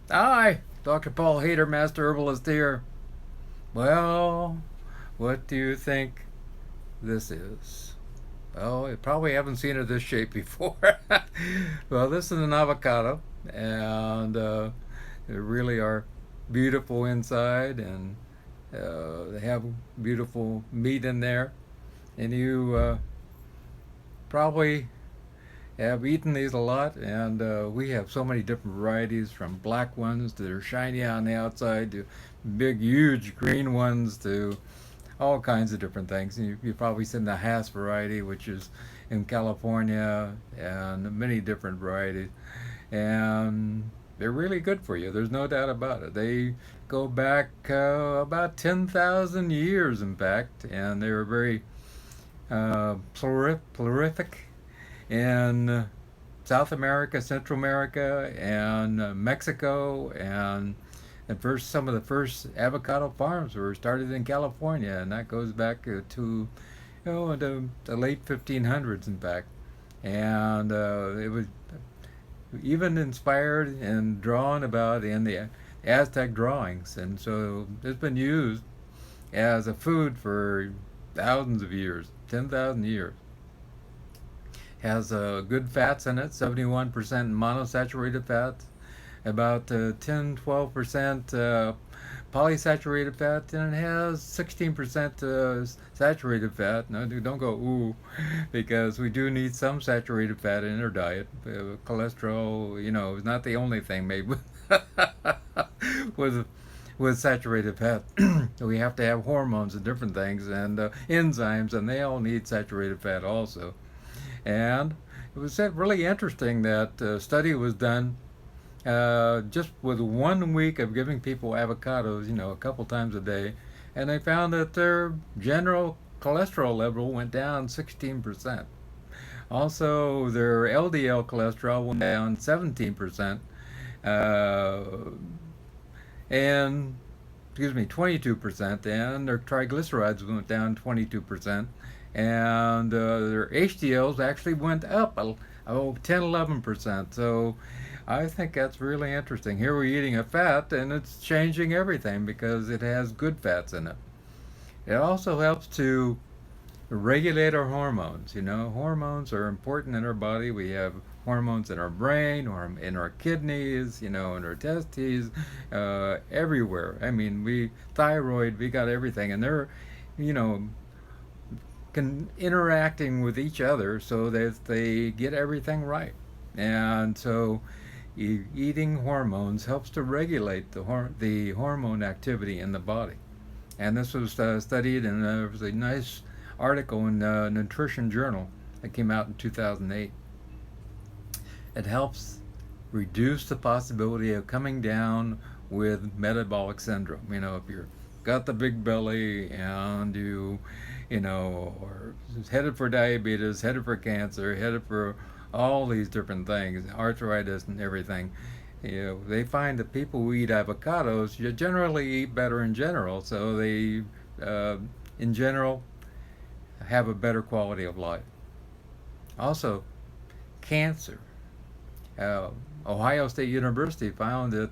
Hi, Dr. Paul Haider, Master Herbalist here. Well, what do you think this is? Well, you probably haven't seen it this shape before. Well, this is an avocado, and they really are beautiful inside, and they have beautiful meat in there. And you probably have eaten these a lot, and we have so many different varieties from black ones that are shiny on the outside to big, huge green ones to all kinds of different things. You've probably seen the Hass variety, which is in California, and many different varieties. And they're really good for you. There's no doubt about it. They go back about 10,000 years, in fact, and they were very prolific in South America, Central America, and Mexico, and first some of the first avocado farms were started in California, and that goes back to the late 1500s, in fact, and it was even inspired and drawn about in the Aztec drawings, and so it's been used as a food for thousands of years, 10,000 years. Has good fats in it, 71% monosaturated fats, about 10-12% polysaturated fat, and it has 16% saturated fat. No, don't go ooh, because we do need some saturated fat in our diet. Cholesterol, is not the only thing made with with with saturated fat. We have to have hormones and different things and enzymes, and they all need saturated fat also. And it was really interesting that a study was done just with 1 week of giving people avocados, a couple times a day, and they found that their general cholesterol level went down 16%. Also, their LDL cholesterol went down 17%, uh, and excuse me, 22%, and their triglycerides went down 22%, and their HDLs actually went up 10, 11%. So I think that's really interesting. Here we're eating a fat, and it's changing everything because it has good fats in it. It also helps to regulate our hormones. Hormones are important in our body. We have hormones in our brain, or in our kidneys, in our testes, everywhere. I mean, thyroid, we got everything, and they're, you know, interacting with each other so that they get everything right. And so, eating hormones helps to regulate the hormone activity in the body. And this was studied, and there was a nice article in Nutrition Journal that came out in 2008. It helps reduce the possibility of coming down with metabolic syndrome. If you're got the big belly and are headed for diabetes, headed for cancer, headed for all these different things, arthritis and everything. They find that people who eat avocados generally eat better in general, so they, in general, have a better quality of life. Also, cancer. Uh, Ohio State University found that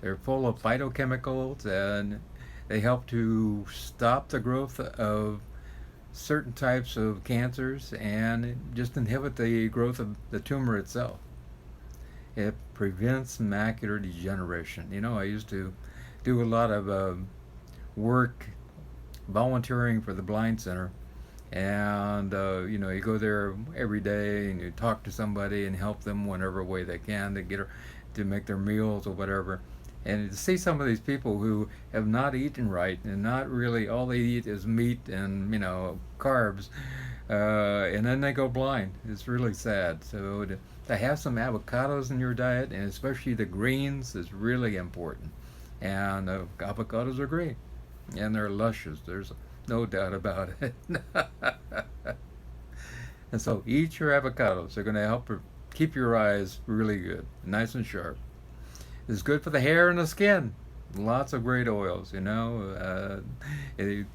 they're full of phytochemicals, and they help to stop the growth of certain types of cancers and just inhibit the growth of the tumor itself. It prevents macular degeneration. I used to do a lot of work volunteering for the Blind Center, and you go there every day and you talk to somebody and help them whatever way they can to make their meals or whatever. And to see some of these people who have not eaten right and not really, all they eat is meat and carbs, and then they go blind. It's really sad. So to have some avocados in your diet, and especially the greens, is really important. And avocados are green, and they're luscious. There's no doubt about it. And so eat your avocados. They're going to help keep your eyes really good, nice and sharp. It's good for the hair and the skin. Lots of great oils, It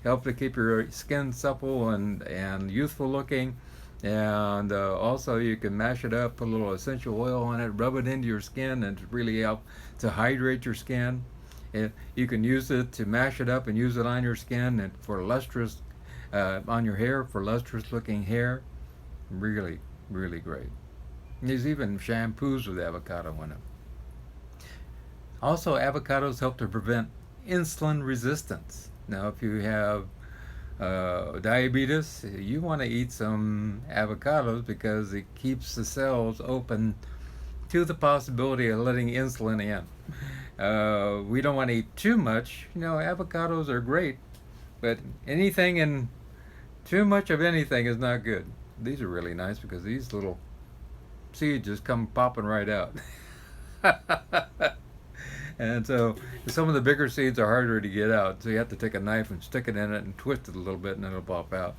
helps to keep your skin supple and youthful looking. And also you can mash it up, put a little essential oil on it, rub it into your skin, and really help to hydrate your skin. You can use it to mash it up and use it on your skin and for lustrous, on your hair, for lustrous looking hair. Really, really great. There's even shampoos with avocado in them. Also, avocados help to prevent insulin resistance. Now, if you have diabetes, you want to eat some avocados because it keeps the cells open to the possibility of letting insulin in. We don't want to eat too much. Avocados are great, but anything in too much of anything is not good. These are really nice because these little seeds just come popping right out. And so some of the bigger seeds are harder to get out. So you have to take a knife and stick it in it and twist it a little bit and it'll pop out.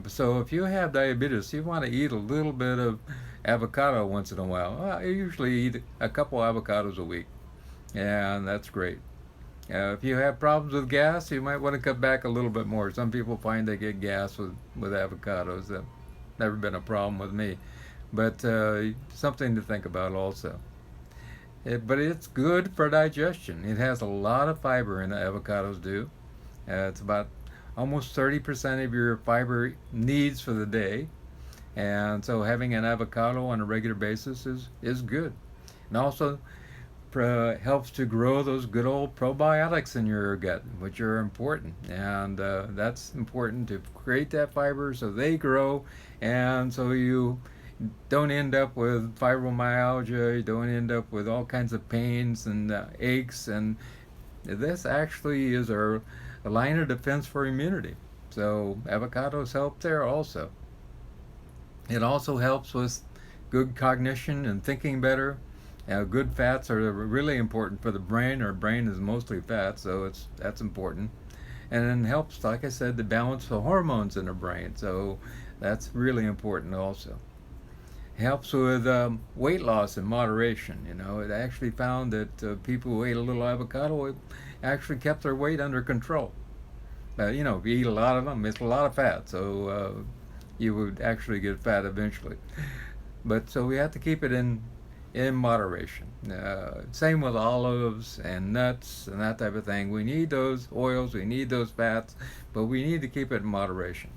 So if you have diabetes, you want to eat a little bit of avocado once in a while. Well, I usually eat a couple avocados a week, and that's great. If you have problems with gas, you might want to cut back a little bit more. Some people find they get gas with avocados. That's never been a problem with me. But something to think about also. But it's good for digestion. It has a lot of fiber in it, avocados do. It's about almost 30% of your fiber needs for the day. And so having an avocado on a regular basis is good. And also helps to grow those good old probiotics in your gut, which are important. And that's important to create that fiber so they grow, and so you don't end up with fibromyalgia, you don't end up with all kinds of pains and aches. And this actually is a line of defense for immunity. So avocados help there also. It also helps with good cognition and thinking better. Good fats are really important for the brain. Our brain is mostly fat, so that's important. And it helps, like I said, to balance the hormones in the brain. So that's really important also. It helps with weight loss in moderation. It actually found that people who ate a little avocado actually kept their weight under control. If you eat a lot of them, it's a lot of fat, so you would actually get fat eventually. But so we have to keep it in moderation. Same with olives and nuts and that type of thing. We need those oils, we need those fats, but we need to keep it in moderation.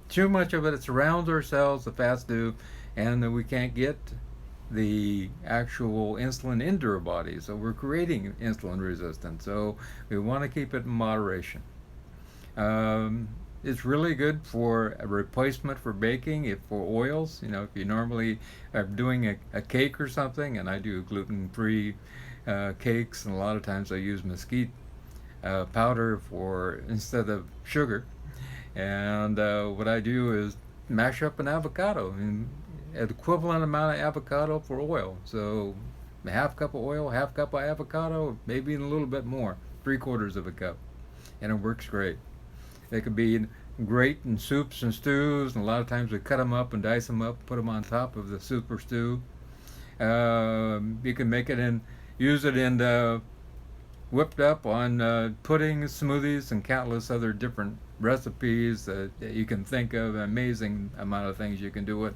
Too much of it surrounds our cells, the fats do, and we can't get the actual insulin into our body. So we're creating insulin resistance. So we want to keep it in moderation. It's really good for a replacement for baking, for oils. If you normally are doing a cake or something, and I do gluten-free cakes, and a lot of times I use mesquite powder instead of sugar. And what I do is mash up an avocado, and an equivalent amount of avocado for oil. So a half cup of oil, half cup of avocado, maybe even a little bit more, 3/4 of a cup, and it works great. They could be great in soups and stews, and a lot of times we cut them up and dice them up, put them on top of the soup or stew. You can make it use it in whipped up on puddings, smoothies, and countless other different recipes that you can think of. An amazing amount of things you can do it.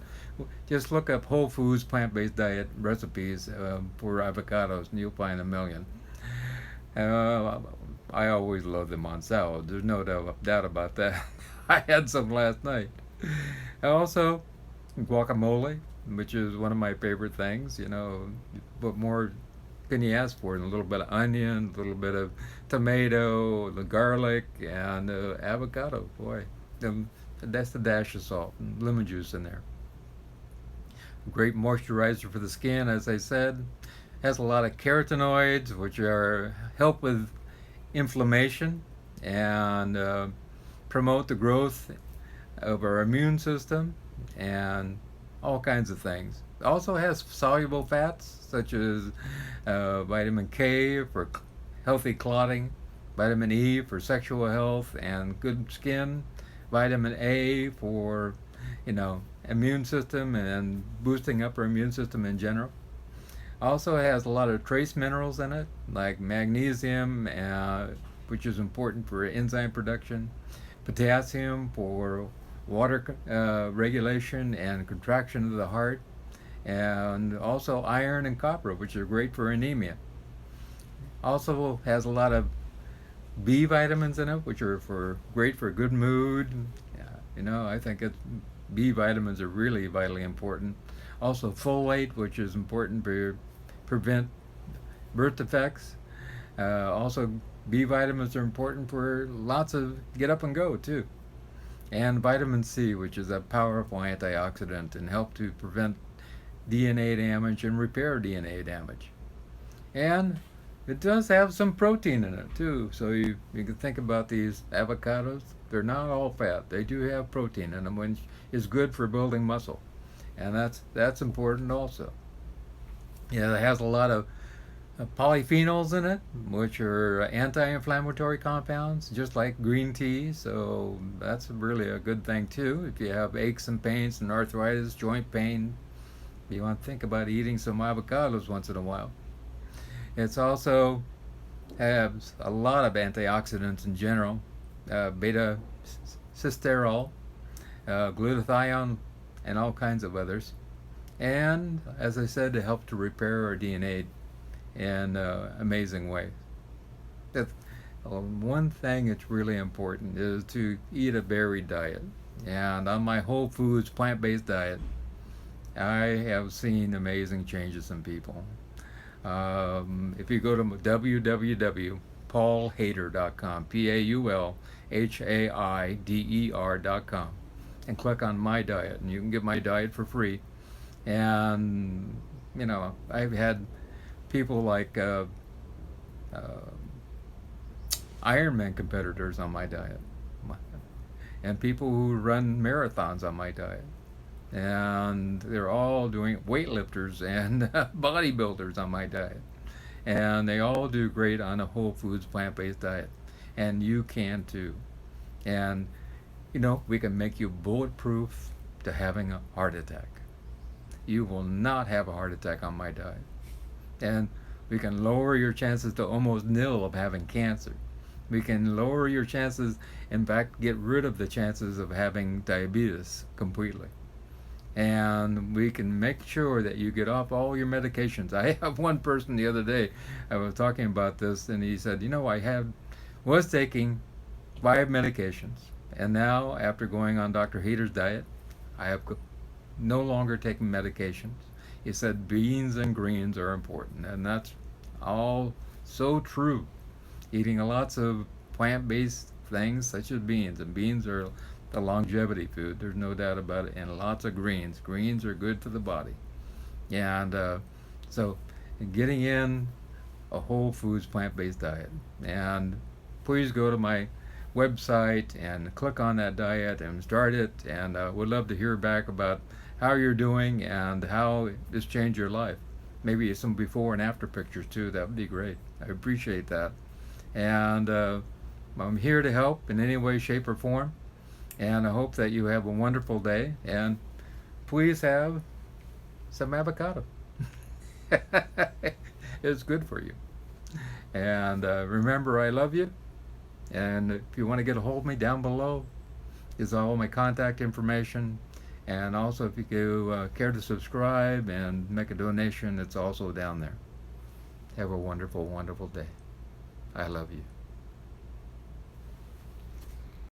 Just look up Whole Foods plant-based diet recipes for avocados, and you'll find a million. I always love them on salad. There's no doubt about that. I had some last night. Also, guacamole, which is one of my favorite things. What more can you ask for? And a little bit of onion, a little bit of tomato, the garlic, and avocado. Boy, that's the dash of salt and lemon juice in there. Great moisturizer for the skin, as I said. Has a lot of carotenoids, which help with inflammation and promote the growth of our immune system and all kinds of things. It also has soluble fats such as vitamin K for healthy clotting, vitamin E for sexual health and good skin, vitamin A for immune system and boosting up our immune system in general. Also has a lot of trace minerals in it, like magnesium, which is important for enzyme production, potassium for water regulation and contraction of the heart, and also iron and copper, which are great for anemia. Also has a lot of B vitamins in it, which are for great for good mood. Yeah, I think B vitamins are really vitally important. Also folate, which is important for prevent birth defects. Also B vitamins are important for lots of get up and go too. And vitamin C, which is a powerful antioxidant and help to prevent DNA damage and repair DNA damage. And it does have some protein in it too. So you can think about these avocados. They're not all fat. They do have protein in them, which is good for building muscle. And that's important also. Yeah, it has a lot of polyphenols in it, which are anti-inflammatory compounds, just like green tea. So that's really a good thing too. If you have aches and pains and arthritis, joint pain, you want to think about eating some avocados once in a while. It's also has a lot of antioxidants in general, beta cysterol, glutathione, and all kinds of others. And as I said, to help to repair our DNA in amazing ways. That, one thing that's really important is to eat a varied diet. And on my whole foods plant-based diet, I have seen amazing changes in people. If you go to www.paulhaider.com, PAULHAIDER.com, and click on my diet, and you can get my diet for free. And I've had people like Ironman competitors on my diet, and people who run marathons on my diet, and they're all doing weightlifters and bodybuilders on my diet, and they all do great on a whole foods plant-based diet, and you can too. And we can make you bulletproof to having a heart attack. You will not have a heart attack on my diet. And we can lower your chances to almost nil of having cancer. We can lower your chances, in fact, get rid of the chances of having diabetes completely. And we can make sure that you get off all your medications. I have one person the other day, I was talking about this, and he said, I was taking 5 medications, and now after going on Dr. Haider's diet, I have no longer taking medications. He said beans and greens are important, and that's all so true. Eating lots of plant-based things such as beans, and beans are the longevity food, there's no doubt about it, and lots of greens. Greens are good for the body. And so getting in a whole foods plant-based diet. And please go to my website and click on that diet and start it, and would love to hear back about how you're doing and how it's changed your life. Maybe some before and after pictures too. That would be great. I appreciate that. And I'm here to help in any way, shape, or form. And I hope that you have a wonderful day. And please have some avocado. It's good for you. And remember, I love you. And if you want to get a hold of me, down below is all my contact information. And also, if you care to subscribe and make a donation, it's also down there. Have a wonderful, wonderful day. I love you.